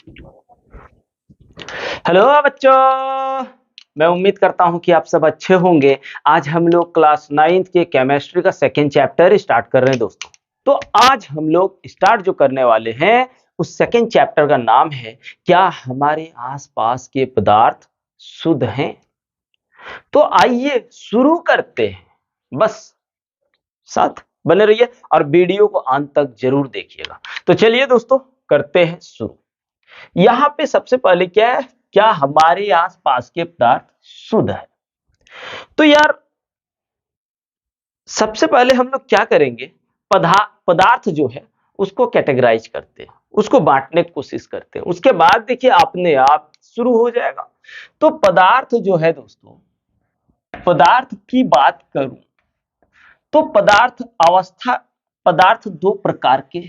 Hello बच्चों, मैं उम्मीद करता हूं कि आप सब अच्छे होंगे। आज हम लोग क्लास 9th के केमिस्ट्री का सेकेंड चैप्टर स्टार्ट कर रहे हैं दोस्तों। तो आज हम लोग स्टार्ट जो करने वाले हैं उस सेकेंड चैप्टर का नाम है, क्या हमारे आसपास के पदार्थ शुद्ध हैं। तो आइए शुरू करते हैं। बस साथ बने रहिए और वीडियो को अंत तक जरूर देखिएगा। तो चलिए दोस्तों, करते हैं शुरू। यहाँ पे सबसे पहले क्या है, क्या हमारे आसपास के पदार्थ शुद्ध है। तो यार सबसे पहले हम लोग क्या करेंगे, पदार्थ जो है उसको कैटेगराइज करते हैं, उसको बांटने की कोशिश करते हैं। उसके बाद देखिए अपने आप शुरू हो जाएगा। तो पदार्थ जो है दोस्तों, पदार्थ की बात करूं तो पदार्थ दो प्रकार के,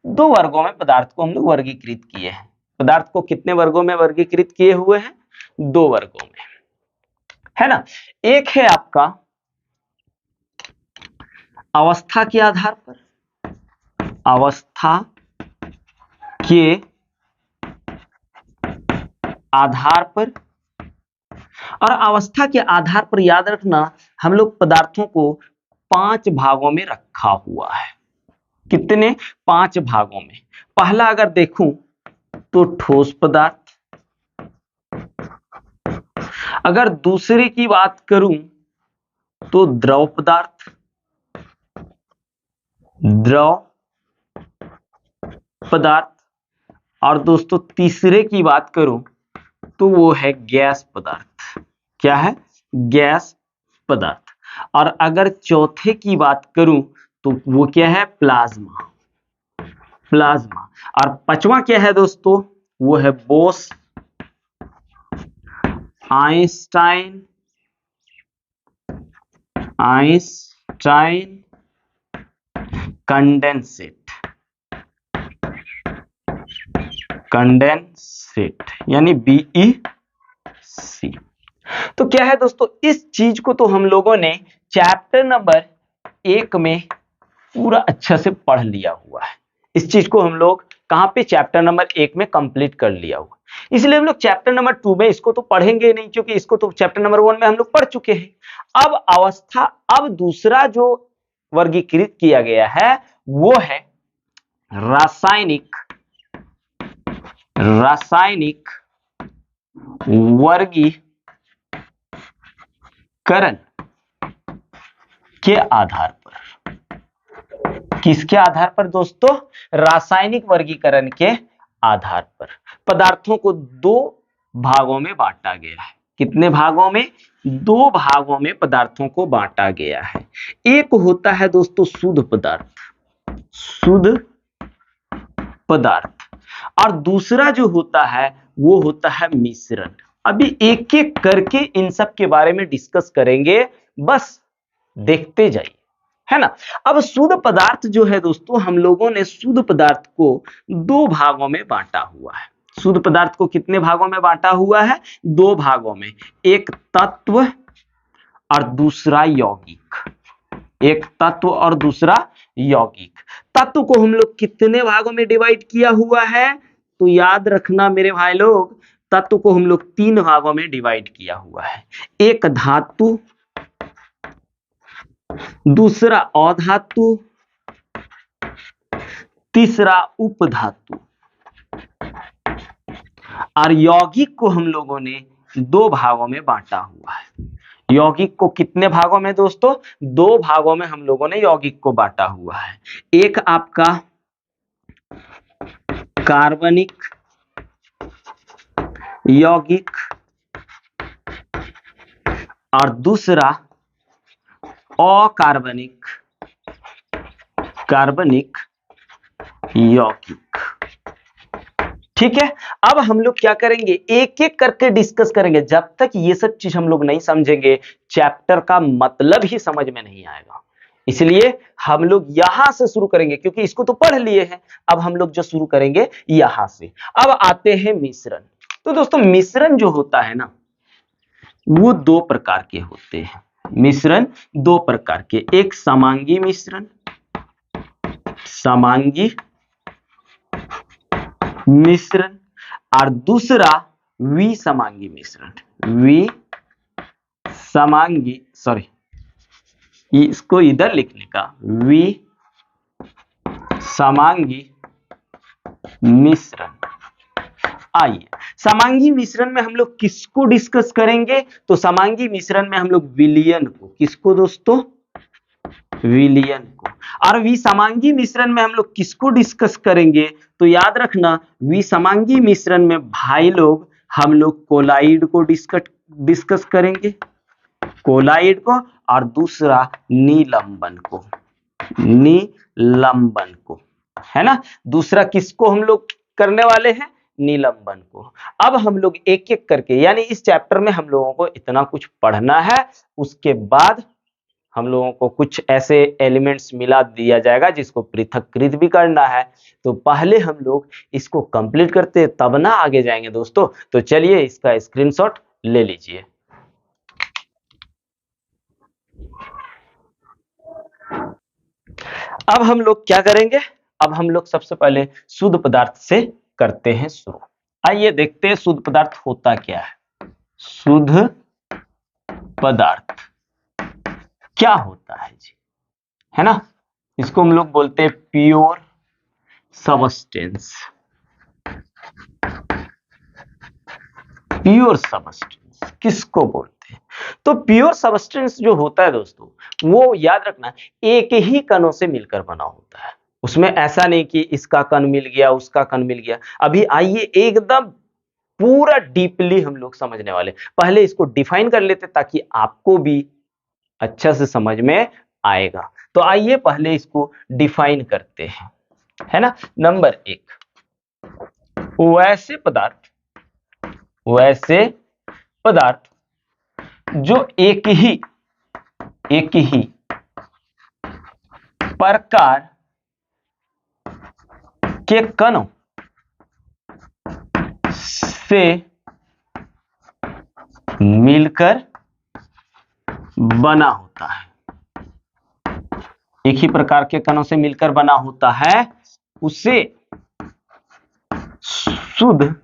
दो वर्गों में पदार्थ को हम लोग वर्गीकृत किए हैं। पदार्थ को कितने वर्गों में वर्गीकृत किए हुए हैं? दो वर्गों में, है ना। एक है आपका अवस्था के आधार पर, अवस्था के आधार पर। और अवस्था के आधार पर याद रखना, हम लोग पदार्थों को 5 भागों में रखा हुआ है। कितने? 5 भागों में। पहला अगर देखूं तो ठोस पदार्थ, अगर दूसरे की बात करूं तो द्रव पदार्थ, द्रव पदार्थ। और दोस्तों तीसरे की बात करूं तो वो है गैस पदार्थ। क्या है? गैस पदार्थ। और अगर चौथे की बात करूं तो वो क्या है? Plasma, plasma. और पांचवा क्या है दोस्तों? वो है Bose Einstein, Einstein condensate, condensate यानी BEC। तो क्या है दोस्तों, इस चीज को तो हम लोगों ने चैप्टर नंबर 1 में पूरा अच्छे से पढ़ लिया हुआ है। इस चीज को हम लोग कहां पे? चैप्टर नंबर 1 में कंप्लीट कर लिया हुआ। इसलिए हम लोग चैप्टर नंबर 2 में इसको तो पढ़ेंगे नहीं, क्योंकि इसको तो चैप्टर नंबर 1 में हम लोग पढ़ चुके हैं। अब अवस्था, अब दूसरा जो वर्गीकृत किया गया है वो है रासायनिक, रासायनिक वर्गीकरण के आधार पर। किसके आधार पर दोस्तों? रासायनिक वर्गीकरण के आधार पर। पदार्थों को 2 भागों में बांटा गया है। कितने भागों में? 2 भागों में पदार्थों को बांटा गया है। एक होता है दोस्तों शुद्ध पदार्थ, शुद्ध पदार्थ। और दूसरा जो होता है वो होता है मिश्रण। अभी एक एक करके इन सब के बारे में डिस्कस करेंगे, बस देखते जाइए, है ना। अब शुद्ध पदार्थ जो है दोस्तों, हम लोगों ने शुद्ध पदार्थ को 2 भागों में बांटा हुआ है। शुद्ध पदार्थ को कितने भागों में बांटा हुआ है? 2 भागों में। एक तत्व और दूसरा यौगिक, एक तत्व और दूसरा यौगिक। तत्व को हम लोग कितने भागों में डिवाइड किया हुआ है? तो याद रखना मेरे भाई लोग, तत्व को हम लोग 3 भागों में डिवाइड किया हुआ है। एक धातु, दूसरा अधातु, तीसरा उपधातु। और यौगिक को हम लोगों ने 2 भागों में बांटा हुआ है। यौगिक को कितने भागों में दोस्तों? 2 भागों में हम लोगों ने यौगिक को बांटा हुआ है। एक आपका कार्बनिक यौगिक और दूसरा अकार्बनिक, कार्बनिक यौगिक। ठीक है। अब हम लोग क्या करेंगे, एक एक करके डिस्कस करेंगे। जब तक ये सब चीज हम लोग नहीं समझेंगे, चैप्टर का मतलब ही समझ में नहीं आएगा। इसलिए हम लोग यहां से शुरू करेंगे, क्योंकि इसको तो पढ़ लिए हैं। अब हम लोग जो शुरू करेंगे यहां से। अब आते हैं मिश्रण। तो दोस्तों मिश्रण जो होता है ना, वो 2 प्रकार के होते हैं। मिश्रण 2 प्रकार के, एक समांगी मिश्रण, समांगी मिश्रण। और दूसरा विसमांगी मिश्रण। विसमांगी, सॉरी इसको इधर लिखने का, विसमांगी मिश्रण। आइए समांगी मिश्रण में हम लोग किसको डिस्कस करेंगे? तो समांगी मिश्रण में हम लोग विलयन को, किसको दोस्तों? विलयन को। और विसमांगी मिश्रण में हम लोग किसको डिस्कस करेंगे? तो याद रखना, विसमांगी मिश्रण में भाई लोग हम लोग कोलाइड को डिस्कस करेंगे, कोलाइड को, और दूसरा निलंबन को, निलंबन को, है ना। दूसरा किसको हम लोग करने वाले हैं? निलंबन को। अब हम लोग एक एक करके, यानी इस चैप्टर में हम लोगों को इतना कुछ पढ़ना है, उसके बाद हम लोगों को कुछ ऐसे एलिमेंट्स मिला दिया जाएगा जिसको पृथक्कृत भी करना है। तो पहले हम लोग इसको कंप्लीट करते हैं, तब ना आगे जाएंगे दोस्तों। तो चलिए इसका स्क्रीनशॉट ले लीजिए। अब हम लोग क्या करेंगे? अब हम लोग सबसे पहले शुद्ध पदार्थ से करते हैं शुरू। आइए देखते हैं शुद्ध पदार्थ होता क्या है। शुद्ध पदार्थ क्या होता है जी, है ना। इसको हम लोग बोलते हैं प्योर सबस्टेंस। प्योर सबस्टेंस किसको बोलते हैं? तो प्योर सबस्टेंस जो होता है दोस्तों, वो याद रखना एक ही कणों से मिलकर बना होता है। उसमें ऐसा नहीं कि इसका कण मिल गया, उसका कण मिल गया। अभी आइए एकदम पूरा डीपली हम लोग समझने वाले। पहले इसको डिफाइन कर लेते ताकि आपको भी अच्छा से समझ में आएगा। तो आइए पहले इसको डिफाइन करते हैं, है ना। नंबर 1, वैसे पदार्थ जो एक ही प्रकार के कणों से मिलकर बना होता है। एक ही प्रकार के कणों से मिलकर बना होता है, उसे शुद्ध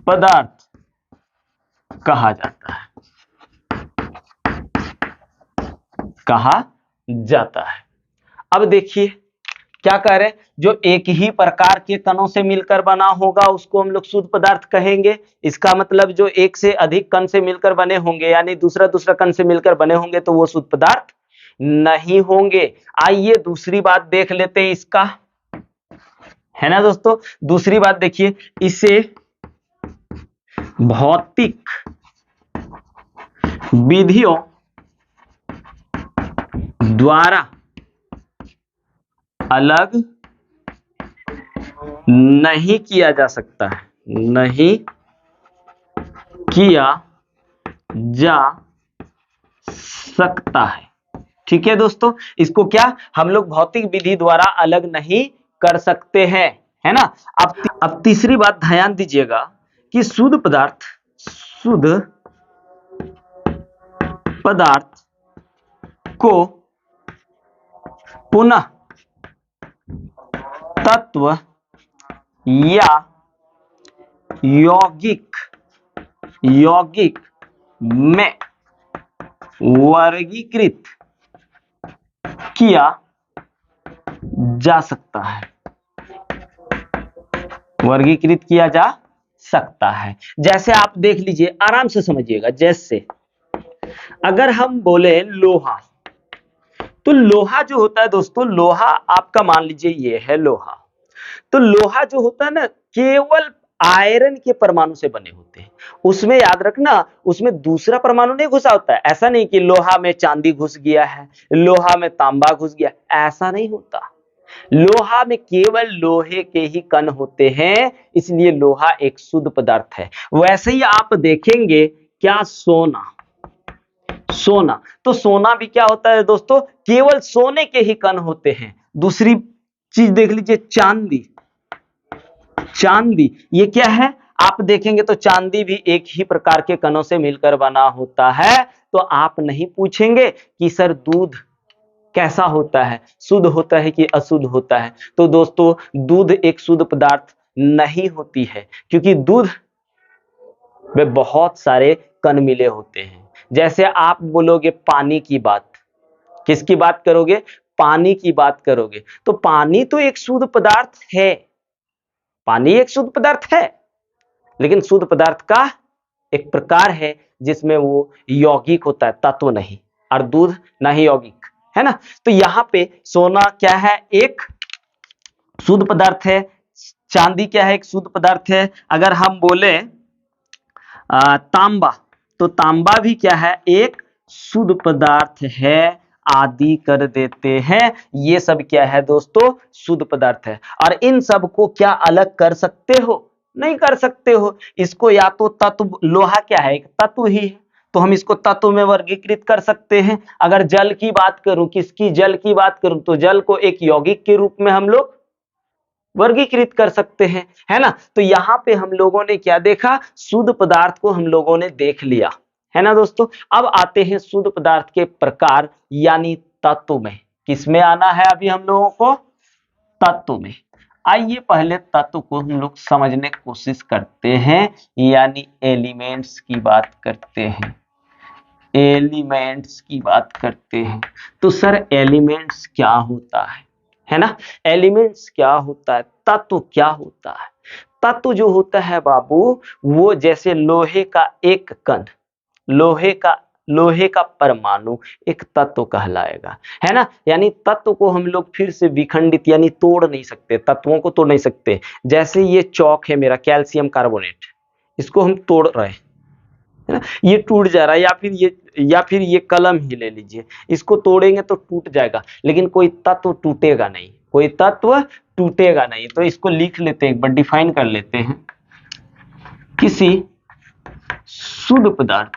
पदार्थ कहा जाता है, कहा जाता है। अब देखिए क्या कह रहे हैं, जो एक ही प्रकार के कणों से मिलकर बना होगा उसको हम लोग शुद्ध पदार्थ कहेंगे। इसका मतलब जो एक से अधिक कण से मिलकर बने होंगे, यानी दूसरा कण से मिलकर बने होंगे, तो वो शुद्ध पदार्थ नहीं होंगे। आइए दूसरी बात देख लेते हैं इसका, है ना दोस्तों। दूसरी बात देखिए, इसे भौतिक विधियों द्वारा अलग नहीं किया जा सकता है, नहीं किया जा सकता है। ठीक है दोस्तों, इसको क्या हम लोग भौतिक विधि द्वारा अलग नहीं कर सकते हैं, है ना। अब तीसरी बात ध्यान दीजिएगा कि शुद्ध पदार्थ को पुनः तत्व या यौगिक में वर्गीकृत किया जा सकता है, वर्गीकृत किया जा सकता है। जैसे आप देख लीजिए, आराम से समझिएगा। जैसे अगर हम बोले लोहा, तो लोहा जो होता है दोस्तों, लोहा आपका मान लीजिए ये है लोहा। तो लोहा जो होता है ना, केवल आयरन के परमाणु से बने होते हैं। उसमें याद रखना, उसमें दूसरा परमाणु नहीं घुसा होता है। ऐसा नहीं कि लोहा में चांदी घुस गया है, लोहा में तांबा घुस गया, ऐसा नहीं होता। लोहा में केवल लोहे के ही कण होते हैं, इसलिए लोहा एक शुद्ध पदार्थ है। वैसे ही आप देखेंगे क्या, सोना, तो सोना भी क्या होता है दोस्तों, केवल सोने के ही कण होते हैं। दूसरी चीज देख लीजिए, चांदी ये क्या है, आप देखेंगे तो चांदी भी एक ही प्रकार के कणों से मिलकर बना होता है। तो आप नहीं पूछेंगे कि सर दूध कैसा होता है, शुद्ध होता है कि अशुद्ध होता है। तो दोस्तों दूध एक शुद्ध पदार्थ नहीं होती है, क्योंकि दूध में बहुत सारे कण मिले होते हैं। जैसे आप बोलोगे पानी की बात, किसकी बात करोगे? पानी की बात करोगे, तो पानी तो एक शुद्ध पदार्थ है, पानी एक शुद्ध पदार्थ है, लेकिन शुद्ध पदार्थ का एक प्रकार है जिसमें वो यौगिक होता है, तत्व नहीं, और दूध नहीं यौगिक, है ना। तो यहाँ पे सोना क्या है? एक शुद्ध पदार्थ है। चांदी क्या है? एक शुद्ध पदार्थ है। अगर हम बोले तांबा, तो तांबा भी क्या है? एक शुद्ध पदार्थ है, आदि कर देते हैं। ये सब क्या है दोस्तों? शुद्ध पदार्थ है। और इन सब को क्या अलग कर सकते हो? नहीं कर सकते हो। इसको या तो तत्व, लोहा क्या है? एक तत्व ही है, तो हम इसको तत्व में वर्गीकृत कर सकते हैं। अगर जल की बात करूं, किसकी? जल की बात करूं, तो जल को एक यौगिक के रूप में हम लोग वर्गीकृत कर सकते हैं, है ना। तो यहाँ पे हम लोगों ने क्या देखा? शुद्ध पदार्थ को हम लोगों ने देख लिया, है ना दोस्तों। अब आते हैं शुद्ध पदार्थ के प्रकार यानी तत्व में। किसमें आना है अभी हम लोगों को? तत्व में। आइए पहले तत्व को हम लोग समझने की कोशिश करते हैं, यानी एलिमेंट्स की बात करते हैं। एलिमेंट्स की बात करते हैं। तो सर एलिमेंट्स क्या होता है ना। एलिमेंट्स क्या होता है? तत्व क्या होता है? तत्व जो होता है बाबू, वो जैसे लोहे का एक कण, लोहे का परमाणु एक तत्व कहलाएगा, है ना। यानी तत्व को हम लोग फिर से विखंडित यानी तोड़ नहीं सकते, तत्वों को तोड़ नहीं सकते। जैसे ये चौक है मेरा, कैल्शियम कार्बोनेट, इसको हम तोड़ रहे हैं, है ना, ये टूट जा रहा है। या फिर ये कलम ही ले लीजिए, इसको तोड़ेंगे तो टूट जाएगा, लेकिन कोई तत्व टूटेगा नहीं, कोई तत्व टूटेगा नहीं। तो इसको लिख लेते हैं, एक बार डिफाइन कर लेते हैं। किसी शुद्ध पदार्थ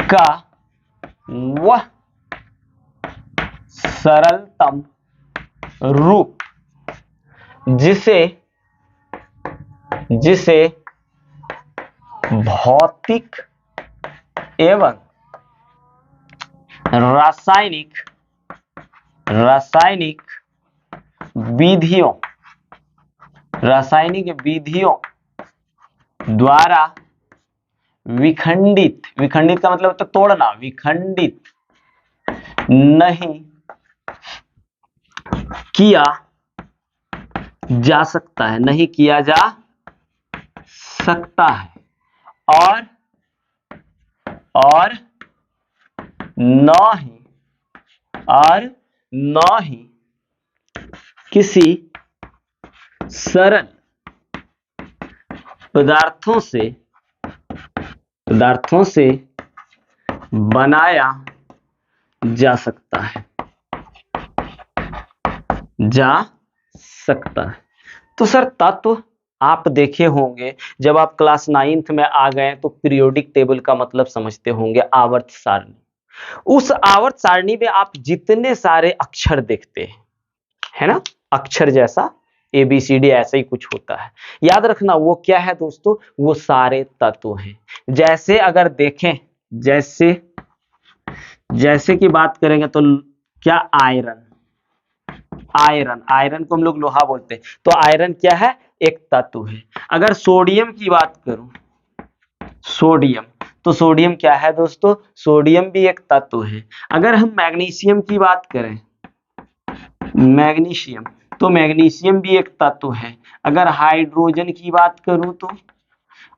का वह सरलतम रूप जिसे भौतिक एवं रासायनिक विधियों द्वारा विखंडित का मतलब होता है तोड़ना, विखंडित नहीं किया जा सकता है, नहीं किया जा सकता है, और न ही किसी सरल पदार्थों से बनाया जा सकता है, तो सर तत्व आप देखे होंगे, जब आप क्लास 9th में आ गए तो पीरियोडिक टेबल का मतलब समझते होंगे, आवर्त सारणी। उस आवर्त सारणी में आप जितने सारे अक्षर देखते हैं, है ना, अक्षर जैसा ABCD ऐसा ही कुछ होता है, याद रखना वो क्या है दोस्तों? वो सारे तत्व हैं। जैसे अगर देखें, जैसे की बात करेंगे तो क्या? आयरन को हम लोग लोहा बोलते हैं, तो आयरन क्या है? एक तत्व है। अगर सोडियम की बात करूं, तो सोडियम क्या है दोस्तों? सोडियम भी एक तत्व है। अगर हम मैग्नीशियम की बात करें, तो मैग्नीशियम भी एक तत्व है। अगर हाइड्रोजन की बात करूं तो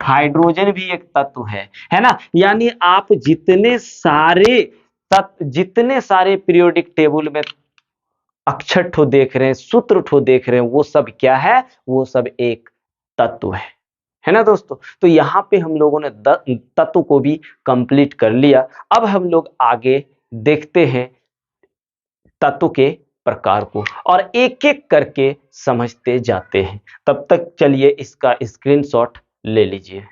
हाइड्रोजन भी एक तत्व है ना। यानी आप जितने सारे पीरियोडिक टेबल में अक्षर ठो देख रहे हैं, सूत्र ठो देख रहे हैं, वो सब क्या है? वो सब एक तत्व है ना दोस्तों। तो यहाँ पे हम लोगों ने तत्व को भी कंप्लीट कर लिया। अब हम लोग आगे देखते हैं तत्व के प्रकार को, और एक एक करके समझते जाते हैं। तब तक चलिए इसका स्क्रीनशॉट ले लीजिए।